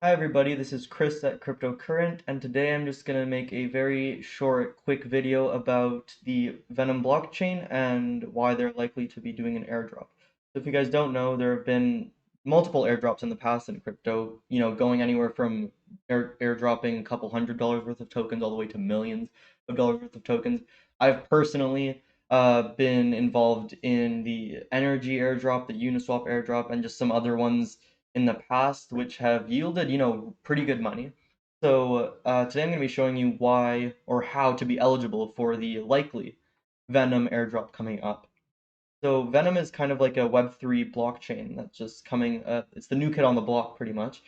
Hi everybody, this is Chris at Cryptocurrent, and today I'm just going to make a very short, quick video about the Venom blockchain and why they're likely to be doing an airdrop. So if you guys don't know, there have been multiple airdrops in the past in crypto, going anywhere from airdropping a couple $100 worth of tokens all the way to millions of dollars worth of tokens. I've personally been involved in the Energy airdrop, the Uniswap airdrop, and just some other ones in the past, which have yielded, pretty good money. So today I'm going to be showing you why or how to be eligible for the likely Venom airdrop coming up. So Venom is kind of like a Web3 blockchain that's just coming. It's the new kid on the block, pretty much,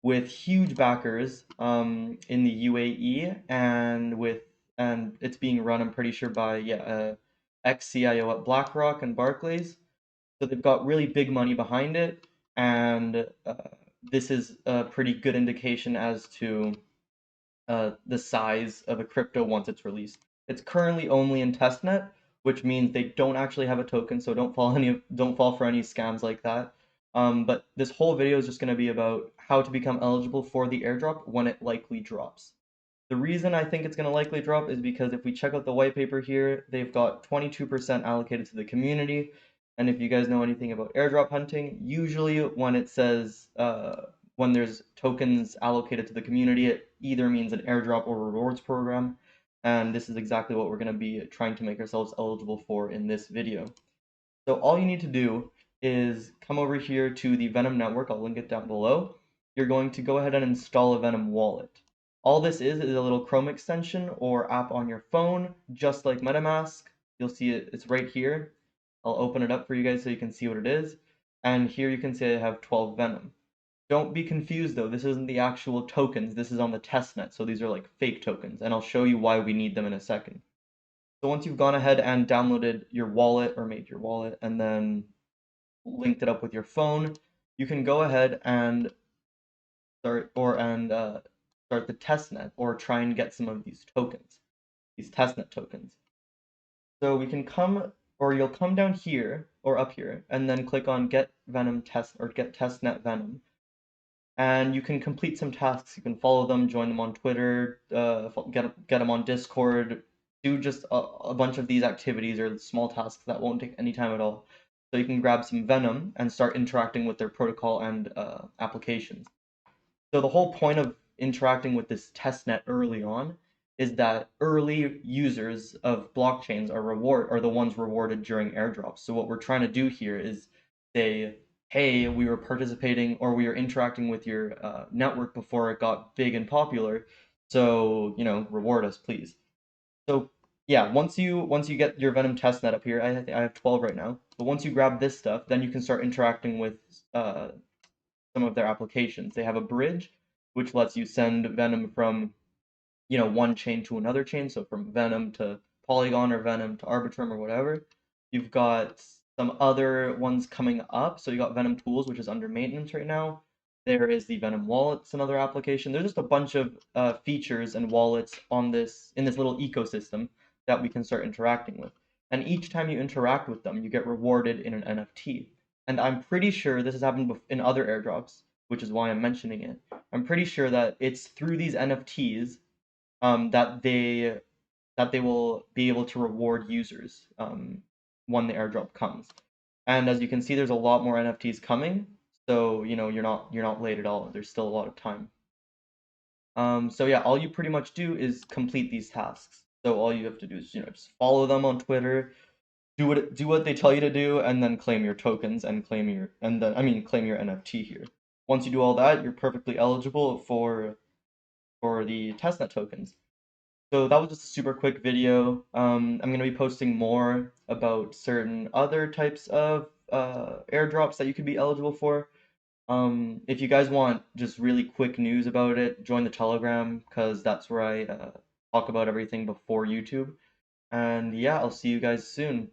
with huge backers in the UAE and it's being run, I'm pretty sure, by ex-CIO at BlackRock and Barclays. So they've got really big money behind it, and this is a pretty good indication as to the size of a crypto once it's released. It's currently only in testnet, which means they don't actually have a token, so don't fall for any scams like that. But this whole video is just going to be about how to become eligible for the airdrop when it likely drops. The reason I think it's going to likely drop is because if we check out the white paper here, they've got 22% allocated to the community. And if you guys know anything about airdrop hunting, usually when it says when there's tokens allocated to the community, it either means an airdrop or rewards program. And this is exactly what we're going to be trying to make ourselves eligible for in this video. So all you need to do is come over here to the Venom network. I'll link it down below. You're going to go ahead and install a Venom wallet. All this is a little Chrome extension or app on your phone, just like MetaMask. You'll see it's right here. I'll open it up for you guys so you can see what it is. And here you can see I have 12 Venom. Don't be confused though, this isn't the actual tokens, this is on the testnet, so these are like fake tokens, and I'll show you why we need them in a second. So once you've gone ahead and downloaded your wallet or made your wallet and then linked it up with your phone, you can go ahead and start the testnet or try and get some of these tokens, these testnet tokens. So we can come, or you'll come down here or up here and then click on Get Venom Test or Get Testnet Venom. And you can complete some tasks. You can follow them, join them on Twitter, get them on Discord, do just a bunch of these activities or small tasks that won't take any time at all. So you can grab some Venom and start interacting with their protocol and applications. So the whole point of interacting with this testnet early on is that early users of blockchains are the ones rewarded during airdrops. So what we're trying to do here is say, hey, we were participating or we were interacting with your network before it got big and popular. So, reward us, please. So yeah, once you get your Venom testnet up here, I have 12 right now. But once you grab this stuff, then you can start interacting with some of their applications. They have a bridge, which lets you send Venom from, one chain to another chain. So from Venom to Polygon or Venom to Arbitrum or whatever. You've got some other ones coming up. So you got Venom Tools, which is under maintenance right now. There is the Venom Wallets, another application. There's just a bunch of features and wallets in this little ecosystem that we can start interacting with. And each time you interact with them, you get rewarded in an NFT. And I'm pretty sure this has happened in other airdrops, which is why I'm mentioning it. I'm pretty sure that it's through these NFTs that they will be able to reward users when the airdrop comes. And as you can see, there's a lot more NFTs coming, so you're not late at all. There's still a lot of time. So yeah, all you pretty much do is complete these tasks. So all you have to do is just follow them on Twitter, do what they tell you to do, and then claim your tokens and claim your NFT here. Once you do all that, you're perfectly eligible for the testnet tokens. So that was just a super quick video. I'm going to be posting more about certain other types of airdrops that you could be eligible for. If you guys want just really quick news about it, join the Telegram because that's where I talk about everything before YouTube. And yeah, I'll see you guys soon.